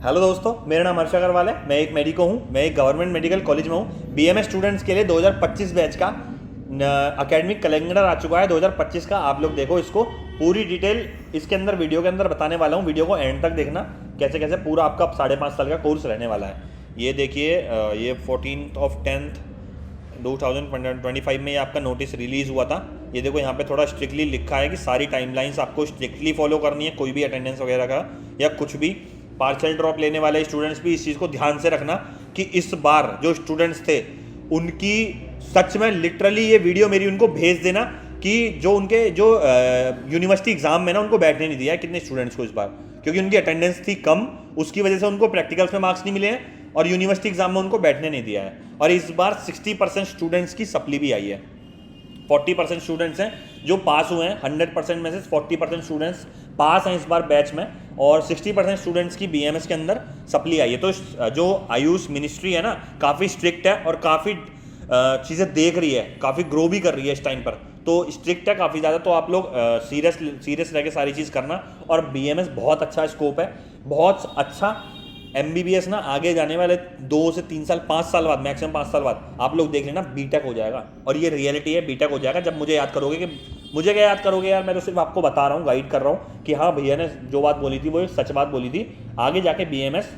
Hello दोस्तों, मेरा नाम हर्ष अग्रवाल है। मैं एक मेडिको हूँ। मैं एक गवर्नमेंट मेडिकल कॉलेज में हूँ। बीएमएस स्टूडेंट्स के लिए 2025 बैच का एकेडमिक कैलेंडर आ चुका है 2025 का। आप लोग देखो इसको, पूरी डिटेल इसके अंदर वीडियो के अंदर बताने वाला हूँ। वीडियो को एंड तक देखना, कैसे कैसे पूरा आपका 5.5 साल का कोर्स रहने वाला है। ये देखिए, ये 14/10 2025 में ये आपका नोटिस रिलीज़ हुआ था। ये देखो, यहाँ पे थोड़ा स्ट्रिक्टली लिखा है कि सारी टाइमलाइंस आपको स्ट्रिक्टली फॉलो करनी है। कोई भी अटेंडेंस वगैरह का या कुछ भी पार्शियल ड्रॉप लेने वाले स्टूडेंट्स भी इस चीज़ को ध्यान से रखना कि इस बार जो स्टूडेंट्स थे उनकी सच में लिटरली ये वीडियो मेरी उनको भेज देना कि जो उनके जो यूनिवर्सिटी एग्जाम में ना उनको बैठने नहीं दिया है कितने स्टूडेंट्स को इस बार, क्योंकि उनकी अटेंडेंस थी कम, उसकी वजह से उनको प्रैक्टिकल्स में मार्क्स नहीं मिले हैं और यूनिवर्सिटी एग्जाम में उनको बैठने नहीं दिया है। और इस बार 60% स्टूडेंट्स की सप्ली भी आई है। 40% स्टूडेंट्स हैं जो पास हुए हैं। 100% में से 40% स्टूडेंट्स पास हैं इस बार बैच में, और 60% स्टूडेंट्स की बीएमएस के अंदर सप्ली आई है। तो जो आयुष मिनिस्ट्री है ना, काफ़ी स्ट्रिक्ट है और काफ़ी चीज़ें देख रही है, काफ़ी ग्रो भी कर रही है इस टाइम पर। तो स्ट्रिक्ट है काफ़ी ज़्यादा। तो आप लोग सीरियस रह के सारी चीज़ करना। और बीएमएस बहुत अच्छा स्कोप है, बहुत अच्छा। एमबीबीएस ना आगे जाने वाले 2 से 3 साल, 5 साल बाद, मैक्सिमम 5 साल बाद आप लोग देख लेना बीटेक हो जाएगा। और ये रियलिटी है, बीटेक हो जाएगा। जब मुझे याद करोगे कि मुझे क्या याद करोगे यार, मैं तो सिर्फ आपको बता रहा हूँ, गाइड कर रहा हूँ कि हाँ भैया ने जो बात बोली थी वो सच बात बोली थी। आगे जाके बीएमएस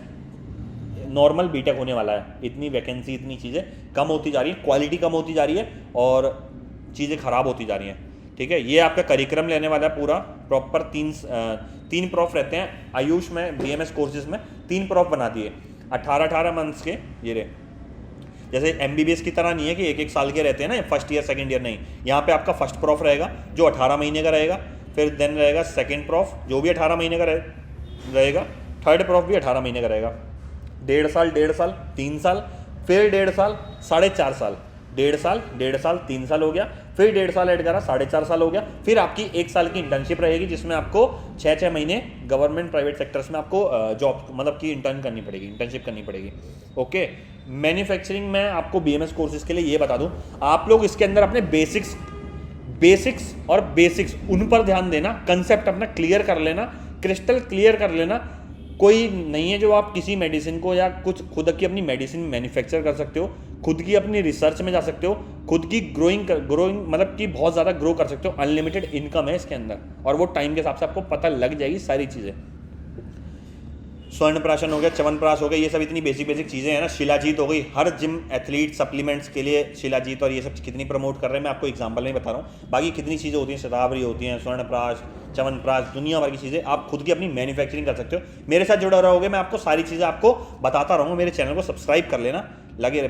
नॉर्मल बीटेक होने वाला है। इतनी वैकेंसी, इतनी चीज़ें कम होती जा रही है, क्वालिटी कम होती जा रही है और चीज़ें ख़राब होती जा रही हैं। ठीक है, ये आपका करिकुलम लेने वाला है पूरा प्रॉपर। तीन प्रॉफ रहते हैं आयुष में, बीएमएस कोर्सेज में 3 प्रॉफ बना दिए 18 मंथ्स के। ये रहे, जैसे एमबीबीएस की तरह नहीं है कि 1 साल के रहते हैं ना, फर्स्ट ईयर सेकंड ईयर, नहीं। यहाँ पे आपका फर्स्ट प्रॉफ रहेगा जो 18 महीने का रहेगा, फिर देन रहेगा सेकंड प्रॉफ जो भी 18 महीने का रहेगा, थर्ड प्रॉफ भी 18 महीने का रहेगा। 1.5 साल 3 साल, फिर 1.5 साल 4.5 साल, 1.5 साल 3 साल हो गया, फिर 1.5 साल ऐड करा 4.5 साल हो गया। फिर आपकी 1 साल की इंटर्नशिप रहेगी जिसमें आपको 6 महीने गवर्नमेंट प्राइवेट सेक्टर्स में आपको जॉब मतलब कि इंटर्नशिप करनी पड़ेगी। ओके, मैन्युफैक्चरिंग में आपको बीएमएस कोर्सेज के लिए ये बता दूं, आप लोग इसके अंदर अपने बेसिक्स उन पर ध्यान देना। कंसेप्ट अपना क्लियर कर लेना, क्रिस्टल क्लियर कर लेना। कोई नहीं है जो आप किसी मेडिसिन को या कुछ खुद की अपनी मेडिसिन मैन्युफैक्चर कर सकते हो, खुद की अपनी रिसर्च में जा सकते हो, खुद की ग्रोइंग मतलब कि बहुत ज़्यादा ग्रो कर सकते हो। अनलिमिटेड इनकम है इसके अंदर, और वो टाइम के हिसाब से आपको पता लग जाएगी सारी चीज़ें। स्वर्ण प्राशन हो गया, च्यवनप्राश हो गया, ये सब इतनी बेसिक चीज़ें हैं ना। शिलाजीत हो गई, हर जिम एथलीट सप्लीमेंट्स के लिए शिलाजीत और ये सब कितनी प्रमोट कर रहे हैं, मैं आपको एग्जांपल नहीं बता रहा हूँ। बाकी कितनी चीज़ें होती हैं, शतावरी होती हैं, स्वर्णप्राश, च्यवनप्राश, दुनिया भर की चीज़ें आप खुद की अपनी मैन्युफैक्चरिंग कर सकते हो। मेरे साथ जुड़े रहोगे, मैं आपको सारी चीज़ें आपको बताता रहूँगा। मेरे चैनल को सब्सक्राइब कर लेना,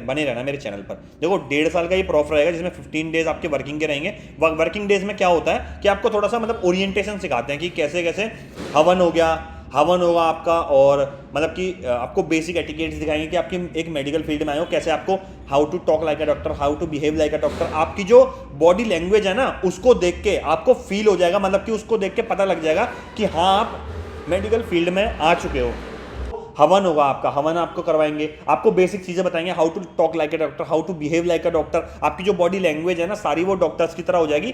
बने रहना मेरे चैनल पर। देखो 1.5 साल का ये प्रॉफ रहेगा जिसमें 15 डेज आपके वर्किंग के रहेंगे। वर्किंग डेज में क्या होता है कि आपको थोड़ा सा मतलब ओरिएंटेशन सिखाते हैं कि कैसे कैसे हवन होगा आपका, और मतलब कि आपको बेसिक एटिकेट्स दिखाएंगे कि आपकी एक मेडिकल फील्ड में आए हो, कैसे आपको how to talk like a doctor, how to behave like a doctor. आपकी जो बॉडी लैंग्वेज है ना, उसको देख के आपको फील हो जाएगा, मतलब कि उसको देख के पता लग जाएगा कि हाँ आप मेडिकल फील्ड में आ चुके हो। हवन होगा आपका, हवन आपको करवाएंगे, आपको बेसिक चीज़ें बताएंगे, how to talk like a doctor, how to behave like a doctor. आपकी जो बॉडी लैंग्वेज है ना, सारी वो डॉक्टर्स की तरह हो जाएगी।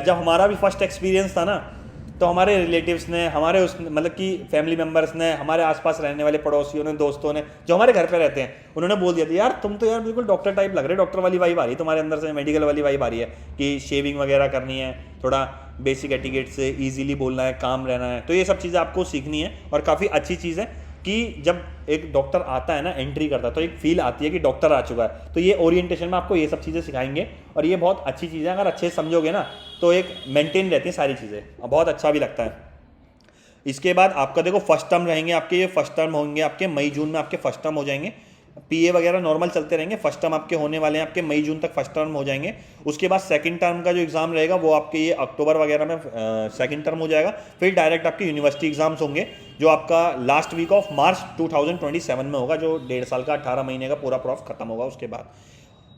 जब हमारा भी फर्स्ट एक्सपीरियंस था ना, तो हमारे रिलेटिव्स ने, हमारे उस मतलब कि फैमिली मेम्बर्स ने, हमारे आसपास रहने वाले पड़ोसियों ने, दोस्तों ने, जो हमारे घर पे रहते हैं, उन्होंने बोल दिया था यार तुम तो यार बिल्कुल डॉक्टर टाइप लग रहे, डॉक्टर वाली वाइब आ रही है तुम्हारे अंदर से, मेडिकल वाली वाइब आ रही है कि शेविंग वगैरह करनी है, थोड़ा बेसिक एटिकेट से ईजिली बोलना है, काम रहना है। तो ये सब चीज़ें आपको सीखनी है, और काफ़ी अच्छी चीज़ है कि जब एक डॉक्टर आता है ना, एंट्री करता है, तो एक फील आती है कि डॉक्टर आ चुका है। तो ये ओरिएंटेशन में आपको ये सब चीज़ें सिखाएंगे, और ये बहुत अच्छी चीज़ है। अगर अच्छे से समझोगे ना तो एक मेंटेन रहती है सारी चीज़ें, बहुत अच्छा भी लगता है। इसके बाद आपका देखो फर्स्ट टर्म रहेंगे आपके, ये फर्स्ट टर्म होंगे आपके मई जून में, आपके फर्स्ट टर्म हो जाएंगे। पीए वगैरह नॉर्मल चलते रहेंगे, फर्स्ट टर्म आपके होने वाले हैं, आपके मई जून तक फर्स्ट टर्म हो जाएंगे। उसके बाद सेकंड टर्म का जो एग्ज़ाम रहेगा वो आपके ये अक्टूबर वगैरह में सेकंड टर्म हो जाएगा। फिर डायरेक्ट आपके यूनिवर्सिटी एग्जाम्स होंगे जो आपका लास्ट वीक ऑफ मार्च 2027 में होगा, जो 1.5 साल का 18 महीने का पूरा प्रॉफ खत्म होगा उसके बाद।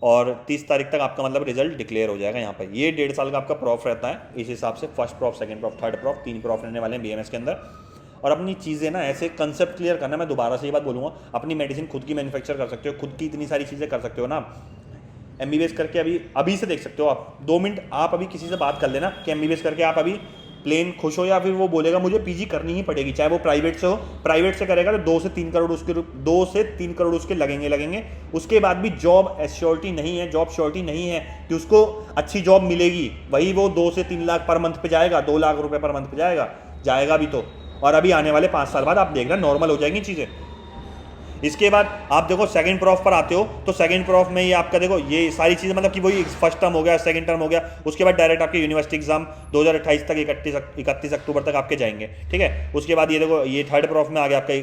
और 30 तारीख तक आपका मतलब रिजल्ट डिक्लेयर हो जाएगा। यहाँ पर ये 1.5 साल का आपका प्रॉफ रहता है। इस हिसाब से first prof, second prof, third prof, 3 prof रहने वाले हैं बीएमएस के अंदर। और अपनी चीज़ें ना ऐसे कंसेप्ट क्लियर करना, मैं दोबारा से ये बात बोलूँगा, अपनी मेडिसिन खुद की मैन्युफैक्चर कर सकते हो, खुद की इतनी सारी चीज़ें कर सकते हो ना। एमबीबीएस करके अभी से देख सकते हो आप, 2 मिनट आप अभी किसी से बात कर लेना कि एमबीबीएस करके आप अभी प्लेन खुश हो या फिर वो बोलेगा मुझे पीजी करनी ही पड़ेगी, चाहे वो प्राइवेट से हो, प्राइवेट से करेगा तो 2 से 3 करोड़ उसके लगेंगे। उसके बाद भी जॉब एश्योरिटी नहीं है, जॉब श्योरिटी नहीं है कि उसको अच्छी जॉब मिलेगी। वही वो 2 से 3 लाख पर मंथ पे जाएगा, 2 लाख रुपए पर मंथ पे जाएगा भी तो। और अभी आने वाले 5 साल बाद आप देख रहे हैं नॉर्मल हो जाएंगी चीज़ें। इसके बाद आप देखो सेकंड प्रॉफ पर आते हो तो सेकंड प्रॉफ में ये आपका देखो ये सारी चीज़ें मतलब कि वही फर्स्ट टर्म हो गया, सेकंड टर्म हो गया, उसके बाद डायरेक्ट आपके यूनिवर्सिटी एग्जाम 2028 तक 31 अक्टूबर तक आपके जाएंगे, ठीक है। उसके बाद ये देखो ये थर्ड प्रॉफ में आ गया आपका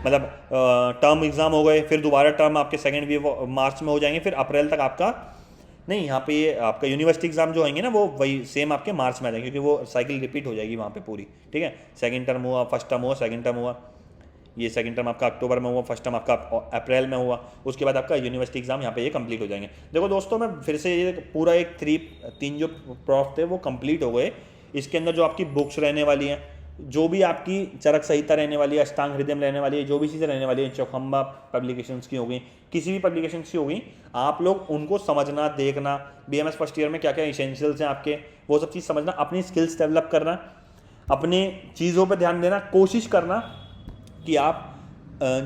मतलब टर्म एग्जाम हो गए, फिर दोबारा टर्म आपके सेकेंड भी मार्च में हो जाएंगे, फिर अप्रैल तक आपका नहीं, यहाँ पे ये आपका यूनिवर्सिटी एग्जाम जो होंगे ना वो वही सेम आपके मार्च में आ जाएंगे, क्योंकि वो साइकिल रिपीट हो जाएगी वहाँ पे पूरी, ठीक है। सेकंड टर्म हुआ, फर्स्ट टर्म हुआ, सेकंड टर्म हुआ, ये सेकंड टर्म आपका अक्टूबर में हुआ, फर्स्ट टर्म आपका अप्रैल में हुआ, उसके बाद आपका यूनिवर्सिटी एग्जाम यहाँ पे ये कंप्लीट हो जाएंगे। देखो दोस्तों मैं फिर से ये पूरा एक 3 जो प्रॉफ थे वो कंप्लीट हो गए। इसके अंदर जो आपकी बुक्स रहने वाली हैं, जो भी आपकी चरक संहिता रहने वाली है, अष्टांग हृदय रहने वाली है, जो भी चीज़ें रहने वाली है, चौखंबा पब्लिकेशंस की हो गई, किसी भी पब्लिकेशंस की हो गई, आप लोग उनको समझना, देखना, बीएमएस फर्स्ट ईयर में क्या क्या इसेंशियल्स हैं आपके, वो सब चीज़ समझना, अपनी स्किल्स डेवलप करना, अपने चीज़ों पर ध्यान देना, कोशिश करना कि आप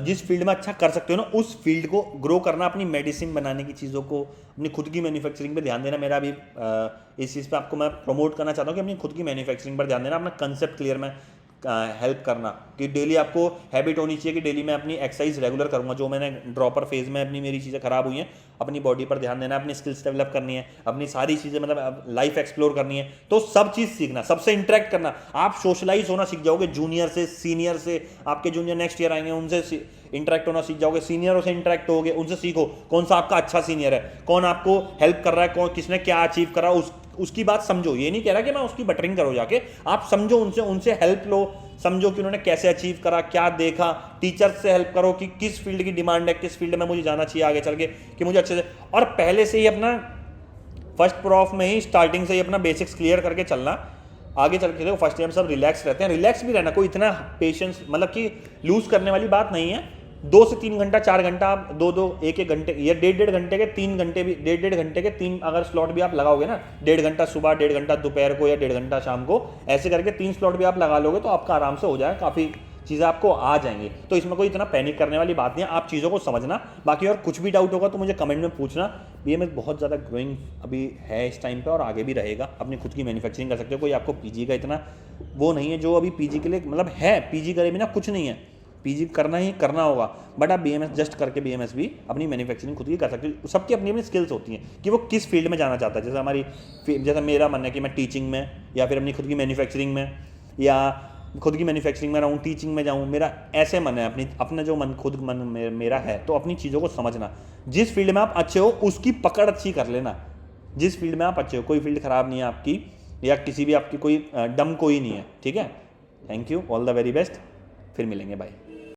जिस फील्ड में अच्छा कर सकते हो ना उस फील्ड को ग्रो करना, अपनी मेडिसिन बनाने की चीज़ों को, अपनी खुद की मैन्युफैक्चरिंग पे ध्यान देना। मेरा अभी इस चीज़ पे आपको मैं प्रमोट करना चाहता हूँ कि अपनी खुद की मैन्युफैक्चरिंग पर ध्यान देना, अपना कंसेप्ट क्लियर में हेल्प करना कि डेली आपको हैबिट होनी चाहिए कि डेली मैं अपनी एक्सरसाइज रेगुलर करूँगा। जो मैंने ड्रॉपर फेज में अपनी मेरी चीज़ें खराब हुई हैं, अपनी बॉडी पर ध्यान देना, अपनी स्किल्स डेवलप करनी है, अपनी सारी चीज़ें मतलब लाइफ एक्सप्लोर करनी है, तो सब चीज़ सीखना, सबसे इंटरेक्ट करना, आप सोशलाइज होना सीख जाओगे, जूनियर से, सीनियर से, आपके जूनियर नेक्स्ट ईयर आएंगे उनसे इंटरेक्ट होना सीख जाओगे, सीनियरों से इंटरेक्ट होगे, उनसे सीखो कौन सा आपका अच्छा सीनियर है, कौन आपको हेल्प कर रहा है, कौन किसने क्या अचीव करा, उसकी बात समझो। ये नहीं कह रहा कि मैं उसकी बटरिंग करो जाके, आप समझो, उनसे हेल्प लो, समझो कि उन्होंने कैसे अचीव करा, क्या देखा, टीचर्स से हेल्प करो कि किस फील्ड की डिमांड है, किस फील्ड में मुझे जाना चाहिए आगे चल के कि मुझे अच्छे से, और पहले से ही अपना फर्स्ट प्रॉफ में ही स्टार्टिंग से ही अपना बेसिक्स क्लियर करके चलना। आगे चल के देखो फर्स्ट ईयर में सब रिलैक्स रहते हैं, रिलैक्स भी रहना, कोई इतना पेशेंस मतलब कि लूज करने वाली बात नहीं है। 2 से 3 घंटा, 4 घंटा, आप 2-2, 1-1 घंटे या 1.5 घंटे के 3 घंटे भी, 1.5 घंटे के 3 अगर स्लॉट भी आप लगाओगे ना, 1.5 घंटा सुबह, 1.5 घंटा दोपहर को या 1.5 घंटा शाम को, ऐसे करके 3 स्लॉट भी आप लगा लोगे तो आपका आराम से हो जाएगा, काफ़ी चीज़ें आपको आ जाएंगी। तो इसमें कोई इतना पैनिक करने वाली बात नहीं है, आप चीज़ों को समझना। बाकी और कुछ भी डाउट होगा तो मुझे कमेंट में पूछना। बीएमएस बहुत ज़्यादा ग्रोइंग अभी है इस टाइम पे और आगे भी रहेगा। अपनी खुद की मैन्युफैक्चरिंग कर सकते हो, कोई आपको पीजी का इतना वो नहीं है जो अभी पीजी के लिए मतलब है, पीजी करे बिना कुछ नहीं है, पीजी करना ही करना होगा, बट आप बीएमएस जस्ट करके बीएमएस भी अपनी मैन्युफैक्चरिंग खुद की कर सकते हो। सबकी अपनी अपनी स्किल्स होती हैं कि वो किस फील्ड में जाना चाहता है। जैसे मेरा मन है कि मैं टीचिंग में या फिर अपनी खुद की मैन्युफैक्चरिंग में या खुद की मैन्युफैक्चरिंग में रहूँ, टीचिंग में जाऊँ, मेरा ऐसे मन है, अपना जो मन खुद मन मेरा है। तो अपनी चीज़ों को समझना, जिस फील्ड में आप अच्छे हो उसकी पकड़ अच्छी कर लेना। जिस फील्ड में आप अच्छे हो, कोई फील्ड ख़राब नहीं है आपकी या किसी भी आपकी कोई डम कोई नहीं है, ठीक है। Thank you, all the very best, फिर मिलेंगे, बाय।